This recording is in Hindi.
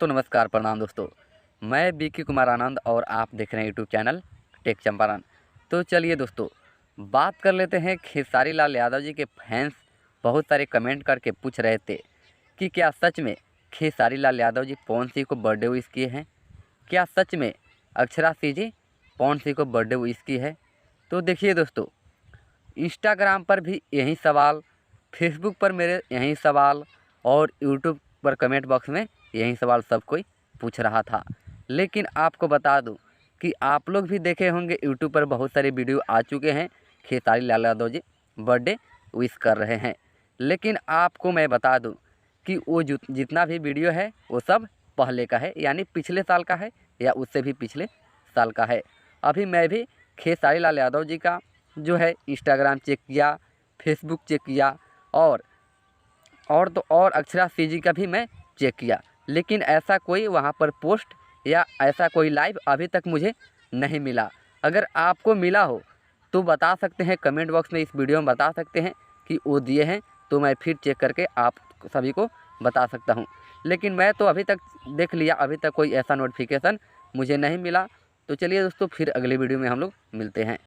दोस्तों नमस्कार प्रणाम दोस्तों। मैं बीके कुमार आनंद और आप देख रहे हैं यूट्यूब चैनल टेक चंपारण। तो चलिए दोस्तों बात कर लेते हैं। खेसारी लाल यादव जी के फैंस बहुत सारे कमेंट करके पूछ रहे थे कि क्या सच में खेसारी लाल यादव जी पवन सिंह को बर्थडे विश किए हैं। क्या सच में अक्षरा सिंह जी पवन सिंह को बर्थडे विश की है। तो देखिए दोस्तों, इंस्टाग्राम पर भी यही सवाल, फेसबुक पर मेरे यही सवाल और यूट्यूब पर कमेंट बॉक्स में यही सवाल सब कोई पूछ रहा था। लेकिन आपको बता दूं कि आप लोग भी देखे होंगे यूट्यूब पर बहुत सारे वीडियो आ चुके हैं, खेसारी लाल यादव जी बर्थडे विश कर रहे हैं। लेकिन आपको मैं बता दूं कि वो जितना भी वीडियो है वो सब पहले का है, यानी पिछले साल का है या उससे भी पिछले साल का है। अभी मैं भी खेसारी लाल यादव जी का जो है इंस्टाग्राम चेक किया, फेसबुक चेक किया और अक्षरा सिंह जी का भी मैं चेक किया, लेकिन ऐसा कोई वहाँ पर पोस्ट या ऐसा कोई लाइव अभी तक मुझे नहीं मिला। अगर आपको मिला हो तो बता सकते हैं, कमेंट बॉक्स में इस वीडियो में बता सकते हैं कि वो दिए हैं, तो मैं फिर चेक करके आप सभी को बता सकता हूँ। लेकिन मैं तो अभी तक देख लिया, अभी तक कोई ऐसा नोटिफिकेशन मुझे नहीं मिला। तो चलिए दोस्तों, फिर अगले वीडियो में हम लोग मिलते हैं।